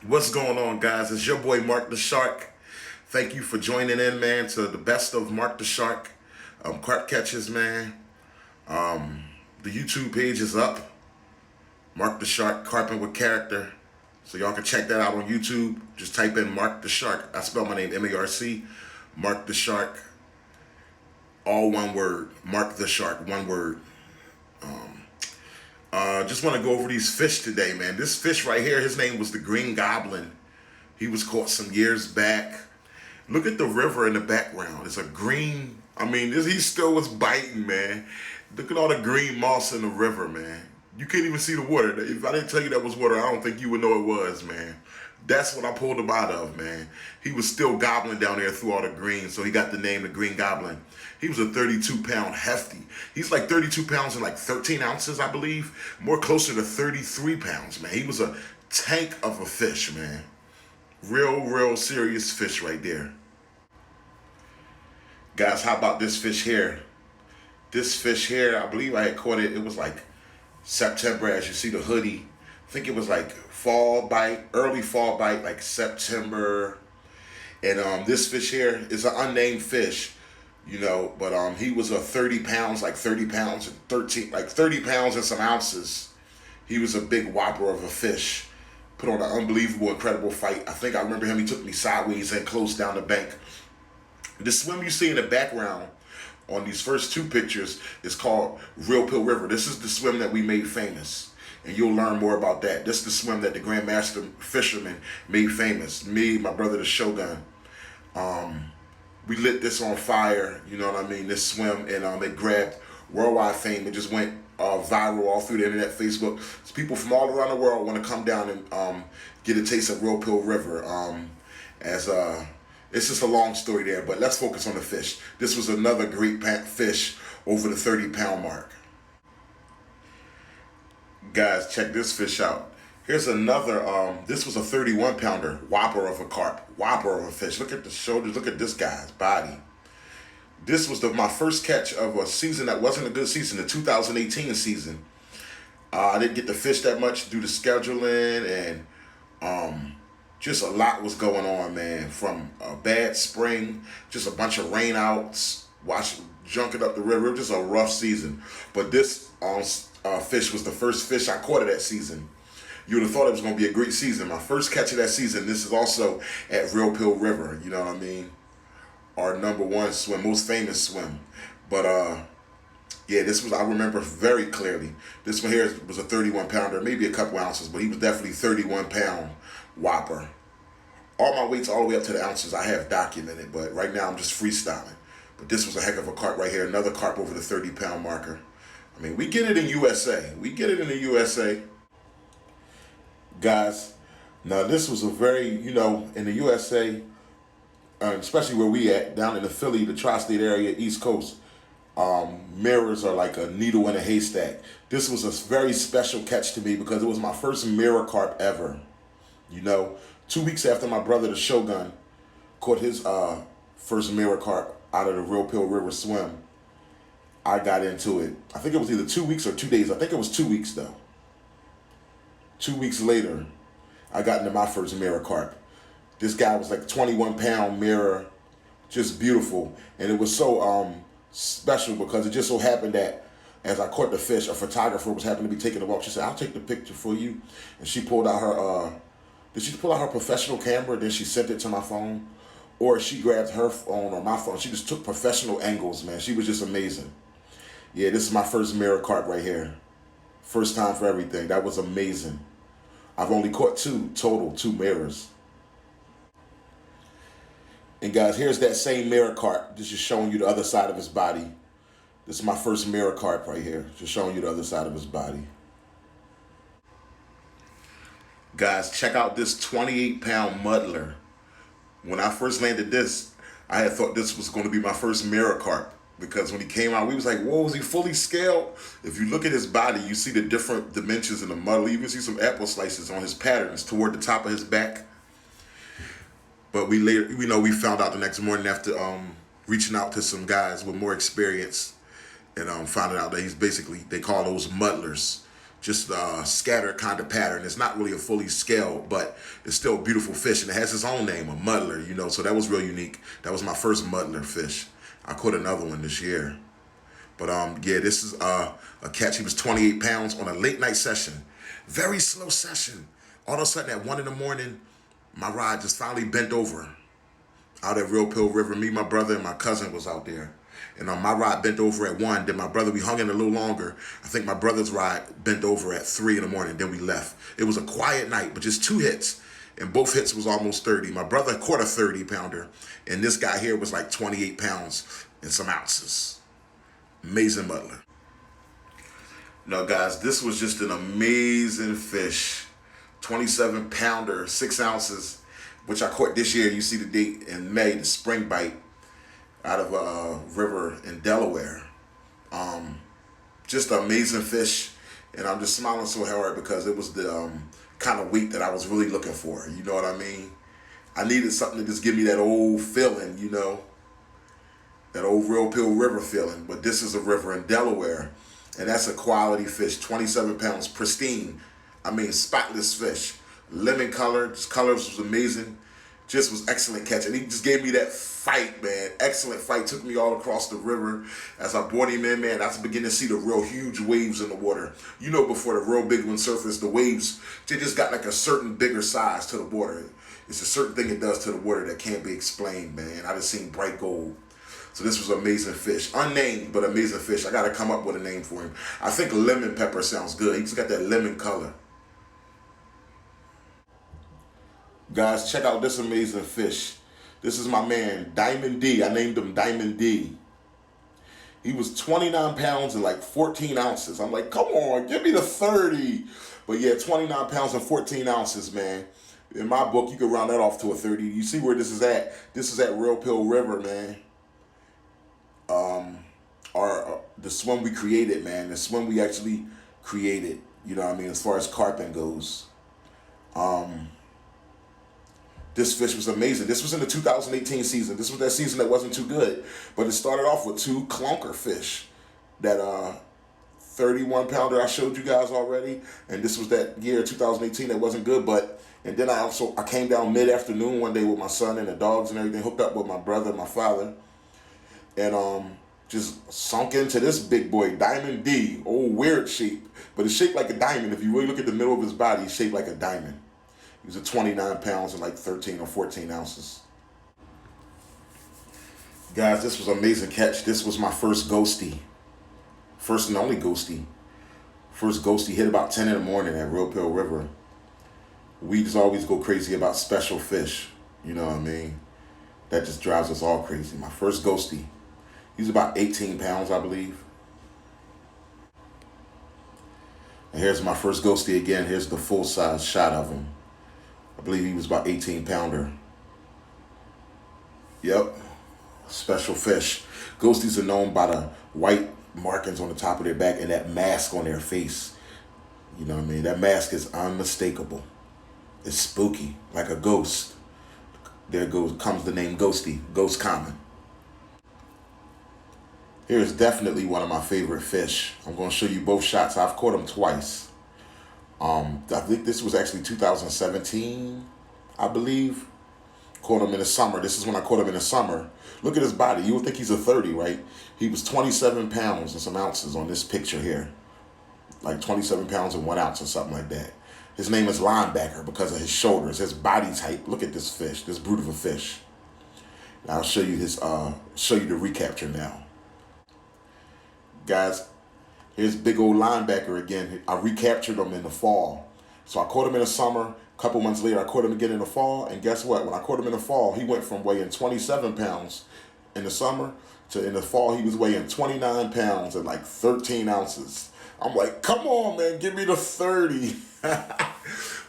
What's going on, guys? It's your boy Mark the Shark. Thank you for joining in, man, to the best of Mark the Shark. Carp catches, man. The YouTube page is up. Mark the Shark, carping with character. So y'all can check that out on YouTube. Just type in Mark the Shark. I spell my name M-A-R-C. Mark the Shark. All one word. Mark the Shark, one word. Just want to go over these fish today, man. This fish right here, his name was the Green Goblin. He was caught some years back. Look at the river in the background. It's a green, he still was biting, man. Look at all the green moss in the river, man. You can't even see the water. If I didn't tell you that was water, I don't think you would know it was, man. That's what I pulled him out of, man. He was still gobbling down there through all the green, so he got the name the Green Goblin. He was a 32-pound hefty. He's like 32 pounds and like 13 ounces, I believe. More closer to 33 pounds, man. He was a tank of a fish, man. Real serious fish right there. Guys, how about this fish here? This fish here, I believe I had caught it. It was like September, as you see the hoodie. I think it was like fall bite, early fall bite, like September. And this fish here is an unnamed fish, but he was a 30 pounds, like 30 pounds and 30 pounds and some ounces. He was a big whopper of a fish. Put on an unbelievable, incredible fight. I think I remember him. He took me sideways and close down the bank. The swim you see in the background on these first two pictures is called Real Pill River. This is the swim that we made famous. And you'll learn more about that. This is the swim that the Grandmaster Fisherman made famous. Me, my brother, the Shogun. We lit this on fire, you know what I mean, this swim, and it grabbed worldwide fame. It just went viral all through the internet, Facebook. So people from all around the world want to come down and get a taste of Real Pill River. It's just a long story there, but let's focus on the fish. This was another great fish over the 30-pound mark. Guys, check this fish out. Here's another, this was a 31-pounder, whopper of a carp, whopper of a fish. Look at the shoulders, look at this guy's body. This was my first catch of a season that wasn't a good season, the 2018 season. I didn't get to fish that much due to scheduling, and just a lot was going on, man. From a bad spring, just a bunch of rainouts, junking up the river. It was just a rough season. But this fish was the first fish I caught of that season. You would have thought it was going to be a great season. My first catch of that season, this is also at Real Pill River, you know what I mean? Our number one swim, most famous swim. But yeah, this was, I remember very clearly. This one here was a 31-pounder, maybe a couple ounces, but he was definitely 31-pound whopper. All my weights all the way up to the ounces I have documented, but right now I'm just freestyling. But this was a heck of a carp right here, another carp over the 30-pound marker. I mean, we get it in USA. We get it in the USA. Guys, now this was a very, in the USA, especially where we at, down in the Philly, the tri-state area, East Coast, mirrors are like a needle in a haystack. This was a very special catch to me because it was my first mirror carp ever. 2 weeks after my brother, the Shogun, caught his first mirror carp out of the Real Pill River swim, I got into it. I think it was either 2 weeks or 2 days. I think it was 2 weeks, though. 2 weeks later, I got into my first mirror carp. This guy was like 21-pound mirror, just beautiful. And it was so special because it just so happened that as I caught the fish, a photographer was happening to be taking a walk. She said, "I'll take the picture for you." And she pulled out her, did she pull out her professional camera, then she sent it to my phone? Or she grabbed her phone or my phone. She just took professional angles, man. She was just amazing. Yeah, this is my first mirror carp right here. First time for everything. That was amazing. I've only caught two mirrors. And guys, here's that same mirror carp. This is showing you the other side of his body. This is my first mirror carp right here. Just showing you the other side of his body. Guys, check out this 28-pound muddler. When I first landed this, I had thought this was going to be my first mirror carp. Because when he came out, we was like, whoa, was he fully scaled? If you look at his body, you see the different dimensions in the muddle. You even see some apple slices on his patterns toward the top of his back. But we found out the next morning after reaching out to some guys with more experience and finding out that he's basically, they call those muddlers. just scattered kind of pattern. It's not really a fully scaled, but it's still a beautiful fish, and it has its own name, a muddler, you know, so that was real unique. That was my first muddler fish. I caught another one this year. But yeah, this is a catch. He was 28 pounds on a late night session. Very slow session. All of a sudden at 1 in the morning, my rod just finally bent over out at Real Pill River. Me, my brother, and my cousin was out there. And my rod bent over at 1. Then my brother, we hung in a little longer. I think my brother's rod bent over at 3 in the morning. Then we left. It was a quiet night, but just 2 hits. And both hits was almost 30. My brother caught a 30 pounder. And this guy here was like 28 pounds and some ounces. Amazing muddler. Now guys, this was just an amazing fish. 27 pounder, 6 ounces, which I caught this year. You see the date in May, the spring bite out of a river in Delaware. Just an amazing fish. And I'm just smiling so hard because it was the kind of weight that I was really looking for. You know what I mean? I needed something to just give me that old feeling, you know, that old Real Pill River feeling. But this is a river in Delaware, and that's a quality fish, 27 pounds, pristine. I mean, spotless fish. Lemon color, his colors was amazing. Just was excellent catch. And he just gave me that fight, man. Excellent fight. Took me all across the river. As I brought him in, man, I was beginning to see the real huge waves in the water. You know, before the real big one surfaced, the waves, they just got like a certain bigger size to the water. It's a certain thing it does to the water that can't be explained, man. I just seen bright gold. So this was an amazing fish. Unnamed, but amazing fish. I got to come up with a name for him. I think lemon pepper sounds good. He just got that lemon color. Guys, check out this amazing fish. This is my man, Diamond D. I named him Diamond D. He was 29 pounds and like 14 ounces. I'm like, come on, give me the 30. But yeah, 29 pounds and 14 ounces, man. In my book, you could round that off to a 30. You see where this is at? This is at Real Pill River, man. The swim we created, man. The swim we actually created, you know what I mean, as far as carping goes. This fish was amazing. This was in the 2018 season. This was that season that wasn't too good. But it started off with 2 clunker fish. That 31 pounder I showed you guys already. And this was that year, 2018, that wasn't good. And then I came down mid-afternoon one day with my son and the dogs and everything, hooked up with my brother and my father. And just sunk into this big boy, Diamond D. Old weird shape. But it's shaped like a diamond. If you really look at the middle of his body, he's shaped like a diamond. He was at 29 pounds and like 13 or 14 ounces. Guys, this was an amazing catch. This was my first ghosty. First and only ghosty. First ghosty hit about 10 in the morning at Real Pill River. We just always go crazy about special fish. You know what I mean? That just drives us all crazy. My first ghosty. He's about 18 pounds, I believe. And here's my first ghosty again. Here's the full-size shot of him. I believe he was about 18 pounder. Yep. Special fish. Ghosties are known by the white markings on the top of their back and that mask on their face. You know what I mean? That mask is unmistakable. It's spooky, like a ghost. There comes the name Ghosty, Ghost Common. Here's definitely one of my favorite fish. I'm going to show you both shots. I've caught them twice. I think this was actually 2017, I believe. Caught him in the summer. This is when I caught him in the summer. Look at his body. You would think he's a 30, right? He was 27 pounds and some ounces on this picture here. Like 27 pounds and 1 ounce or something like that. His name is Linebacker because of his shoulders, his body type. Look at this fish, this brute of a fish. Now I'll show you the recapture now. Guys, here's big old Linebacker again. I recaptured him in the fall. So I caught him in the summer. A couple months later, I caught him again in the fall. And guess what? When I caught him in the fall, he went from weighing 27 pounds in the summer to in the fall, he was weighing 29 pounds and like 13 ounces. I'm like, come on, man, give me the 30.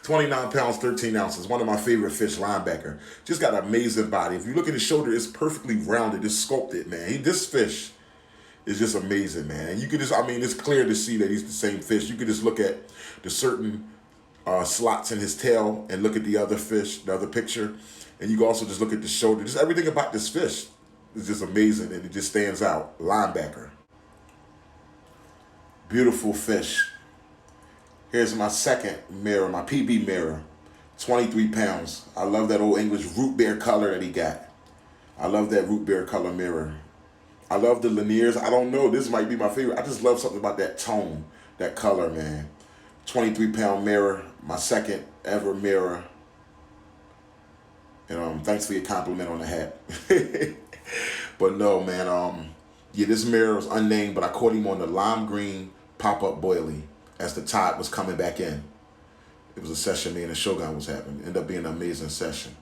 29 pounds, 13 ounces. One of my favorite fish, Linebacker. Just got an amazing body. If you look at his shoulder, it's perfectly rounded. It's sculpted, man. This fish is just amazing, man. And you could just, I mean, it's clear to see that he's the same fish. You could just look at the certain slots in his tail and look at the other fish, the other picture. And you can also just look at the shoulder. Just everything about this fish is just amazing, and it just stands out. Linebacker. Beautiful fish. Here's my second mirror, my PB mirror, 23 pounds. I love that old English root beer color that he got. I love that root beer color mirror. I love the linears. I don't know, this might be my favorite. I just love something about that tone, that color, man. 23-pound mirror, my second ever mirror. And thanks for your compliment on the hat. But no, man, yeah, this mirror was unnamed, but I caught him on the lime green pop-up boilie as the tide was coming back in. It was a session me and the Shogun was having. Ended up being an amazing session.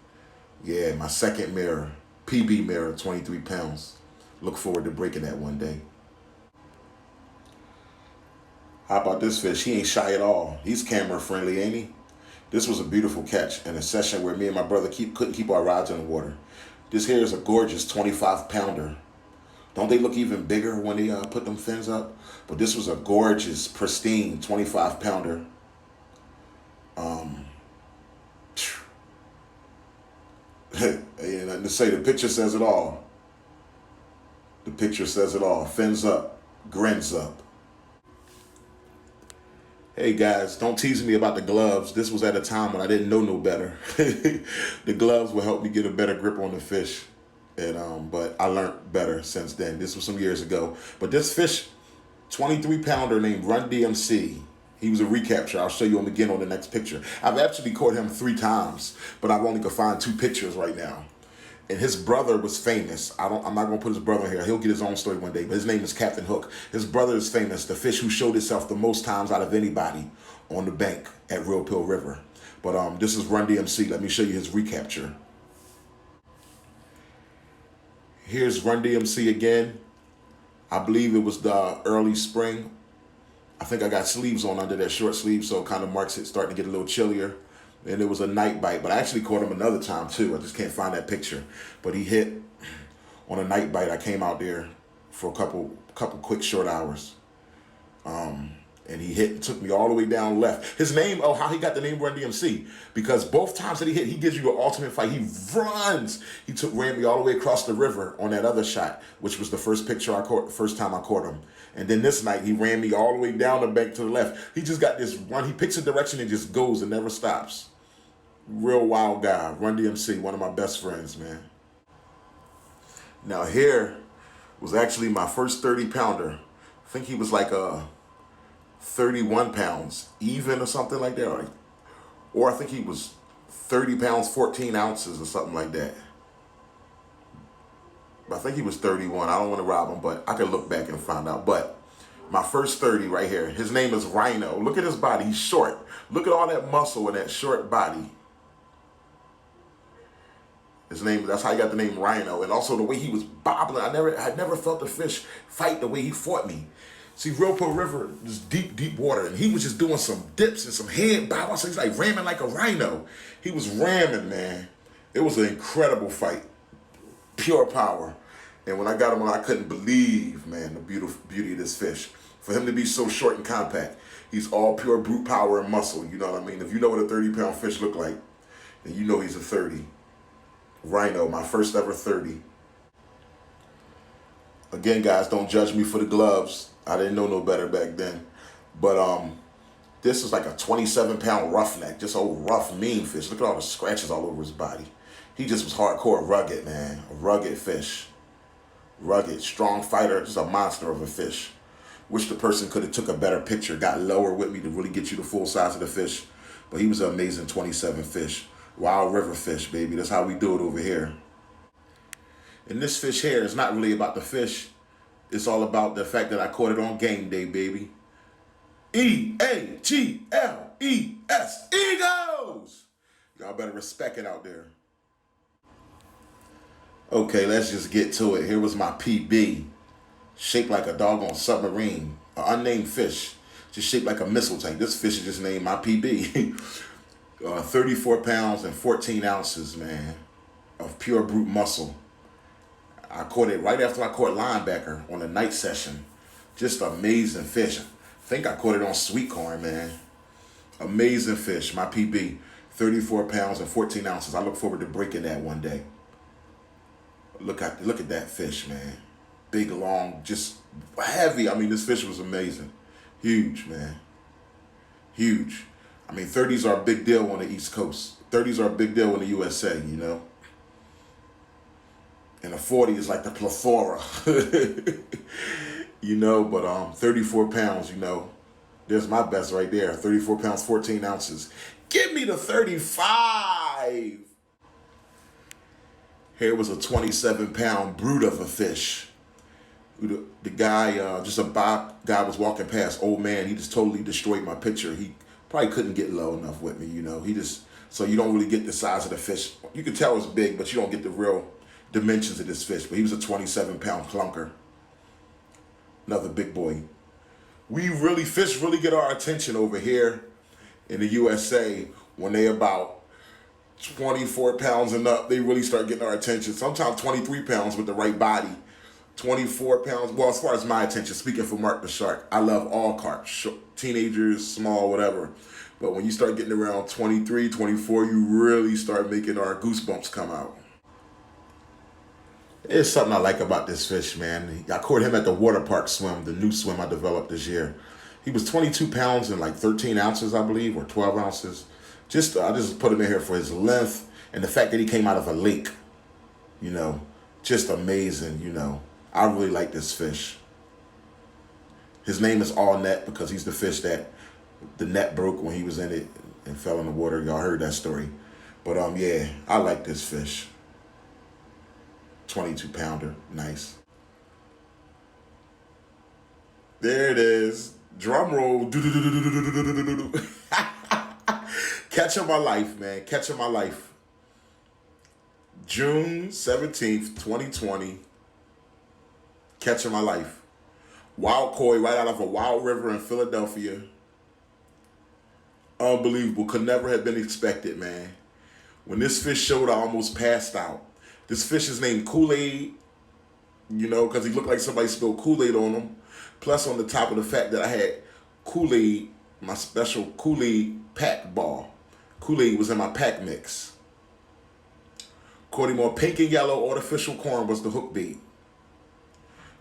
Yeah, my second mirror, PB mirror, 23 pounds. Look forward to breaking that one day. How about this fish? He ain't shy at all. He's camera friendly, ain't he? This was a beautiful catch in a session where me and my brother couldn't keep our rods in the water. This here is a gorgeous 25-pounder. Don't they look even bigger when they put them fins up? But this was a gorgeous, pristine 25-pounder. Ain't nothing to say. The picture says it all. The picture says it all. Fins up, grins up. Hey guys, don't tease me about the gloves. This was at a time when I didn't know no better. The gloves will help me get a better grip on the fish. And but I learned better since then. This was some years ago. But this fish, 23-pounder named Run DMC. He was a recapture. I'll show you him again on the next picture. I've actually caught him 3 times, but I've only could find 2 pictures right now. And his brother was famous. I'm not gonna put his brother in here. He'll get his own story one day, but his name is Captain Hook. His brother is famous, the fish who showed itself the most times out of anybody on the bank at Real Pill River. But this is Run DMC. Let me show you his recapture. Here's Run DMC again. I believe it was the early spring. I think I got sleeves on under that short sleeve, so it kind of marks it starting to get a little chillier. And it was a night bite, but I actually caught him another time too. I just can't find that picture. But he hit on a night bite. I came out there for a couple quick short hours. And he hit and took me all the way down left. His name, oh, how he got the name Run DMC, because both times that he hit, he gives you an ultimate fight. He runs. He ran me all the way across the river on that other shot, which was the first picture I caught, the first time I caught him. And then this night, he ran me all the way down the bank to the left. He just got this run. He picks a direction and just goes and never stops. Real wild guy. Run DMC, one of my best friends, man. Now here was actually my first 30-pounder. I think he was like 31 pounds, even or something like that. Or I think he was 30 pounds, 14 ounces or something like that. I think he was 31. I don't want to rob him, but I can look back and find out. But my first 30 right here, his name is Rhino. Look at his body. He's short. Look at all that muscle in that short body. His name, that's how he got the name Rhino. And also the way he was bobbling. I never felt a fish fight the way he fought me. See, Real Pill River is deep, deep water. And he was just doing some dips and some head bob. So he's like ramming like a rhino. He was ramming, man. It was an incredible fight. Pure power. And when I got him on, I couldn't believe, man, the beauty of this fish. For him to be so short and compact, he's all pure brute power and muscle. You know what I mean? If you know what a 30-pound fish look like, then you know he's a 30. Rhino, my first ever 30. Again, guys, don't judge me for the gloves. I didn't know no better back then. But this is like a 27-pound roughneck, just old rough, mean fish. Look at all the scratches all over his body. He just was hardcore rugged, man. A rugged fish. Rugged, strong fighter, just a monster of a fish. Wish the person could have took a better picture, got lower with me to really get you the full size of the fish. But he was an amazing 27 fish. Wild river fish, baby. That's how we do it over here. And this fish here is not really about the fish. It's all about the fact that I caught it on game day, baby. E-A-G-L-E-S. Eagles! Y'all better respect it out there. Okay, let's just get to it. Here was my PB. Shaped like a doggone submarine. An unnamed fish. Just shaped like a missile tank. This fish is just named my PB. 34 pounds and 14 ounces, man, of pure brute muscle. I caught it right after I caught linebacker on a night session. Just amazing fish. I think I caught it on sweet corn, man. Amazing fish, my PB. 34 pounds and 14 ounces. I look forward to breaking that one day. Look at that fish, man. Big, long, just heavy. I mean, this fish was amazing. Huge, man. Huge. I mean, 30s are a big deal on the East Coast. 30s are a big deal in the USA, you know. And a 40 is like the plethora. You know, but 34 pounds, you know. There's my best right there. 34 pounds, 14 ounces. Give me the 35. Here was a 27-pound brute of a fish. The guy, just a guy was walking past, old man, he just totally destroyed my picture. He probably couldn't get low enough with me, you know. So you don't really get the size of the fish. You can tell it's big, but you don't get the real dimensions of this fish. But he was a 27-pound clunker. Another big boy. Fish really get our attention over here in the USA when they about 24 pounds and up. They really start getting our attention. Sometimes 23 pounds with the right body. 24 pounds, well, as far as my attention, speaking for Mark the Shark, I love all carp, teenagers, small, whatever. But when you start getting around 23, 24, you really start making our goosebumps come out. There's something I like about this fish, man. I caught him at the water park swim, the new swim I developed this year. He was 22 pounds and like 13 ounces, I believe, or 12 ounces. I just put him in here for his length and the fact that he came out of a lake, you know, just amazing, you know. I really like this fish. His name is All Net because he's the fish that the net broke when he was in it and fell in the water. Y'all heard that story. But yeah, I like this fish. 22 pounder, nice. There it is. Drum roll. Catch of my life, man. Catch of my life. June 17th, 2020. Catch of my life. Wild koi right out of a wild river in Philadelphia. Unbelievable. Could never have been expected, man. When this fish showed, I almost passed out. This fish is named Kool-Aid, you know, because he looked like somebody spilled Kool-Aid on him. Plus on the top of the fact that I had Kool-Aid, my special Kool-Aid pack ball. Kool-Aid was in my pack mix. Caught him on pink and yellow artificial corn was the hook bait.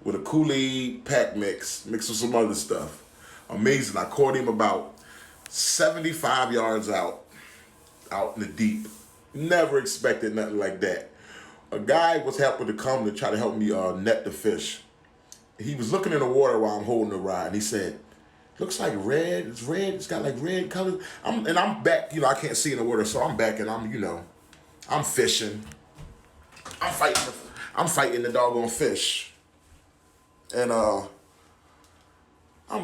With a Kool-Aid pack mixed with some other stuff. Amazing. I caught him about 75 yards out in the deep. Never expected nothing like that. A guy was happy to come to try to help me net the fish. He was looking in the water while I'm holding the rod, and he said, looks like red. It's red. It's got like red color. I'm back. You know, I can't see in the water, so I'm back and I'm fishing. I'm fighting the doggone fish. And I'm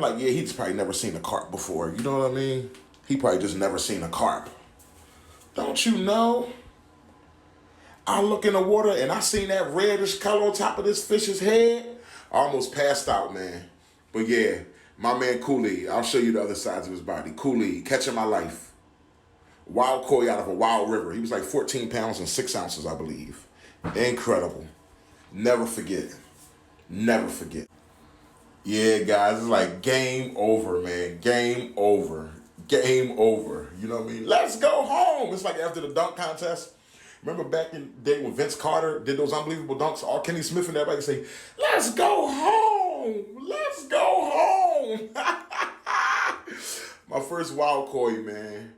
like, yeah, he's probably never seen a carp before. You know what I mean? He probably just never seen a carp. Don't you know? I look in the water and I seen that reddish color on top of this fish's head. I almost passed out, man. But yeah, my man Kool-Aid. I'll show you the other sides of his body. Kool-Aid, catching my life. Wild koi out of a wild river. He was like 14 pounds and 6 ounces, I believe. Incredible. Never forget. Never forget. Yeah, guys, it's like game over, man. Game over. Game over. You know what I mean? Let's go home. It's like after the dunk contest. Remember back in the day when Vince Carter did those unbelievable dunks? All Kenny Smith and everybody say, let's go home. Let's go home. My first wild koi, man.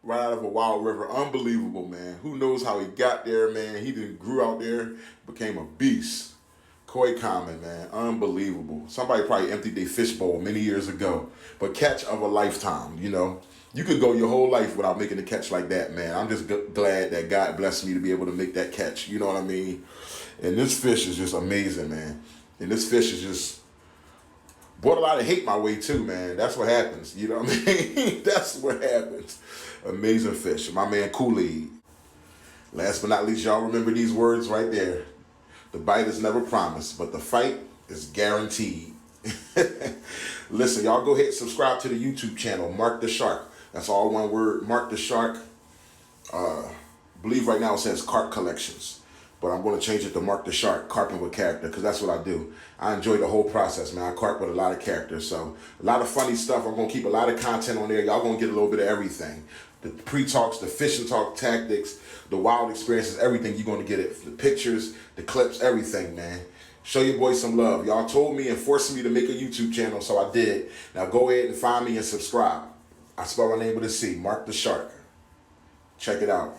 Right out of a wild river. Unbelievable, man. Who knows how he got there, man. He then grew out there, became a beast. Koi common, man. Unbelievable. Somebody probably emptied their fish bowl many years ago. But catch of a lifetime, you know. You could go your whole life without making a catch like that, man. I'm just glad that God blessed me to be able to make that catch. You know what I mean? And this fish is just amazing, man. And this fish is just brought a lot of hate my way too, man. That's what happens. You know what I mean? That's what happens. Amazing fish. My man Kool-Aid. Last but not least, y'all remember these words right there. The bite is never promised, but the fight is guaranteed. Listen, y'all go ahead and subscribe to the YouTube channel, Mark the Shark. That's all one word, Mark the Shark. Believe right now it says Carp Collections, but I'm going to change it to Mark the Shark, Carping with Character, because that's what I do. I enjoy the whole process, man. I carp with a lot of character, so a lot of funny stuff. I'm going to keep a lot of content on there. Y'all going to get a little bit of everything. The pre-talks, the fishing talk tactics, the wild experiences, everything. You're going to get it. The pictures, the clips, everything, man. Show your boy some love. Y'all told me and forced me to make a YouTube channel, so I did. Now go ahead and find me and subscribe. I spell my name with a C. Mark the Shark. Check it out.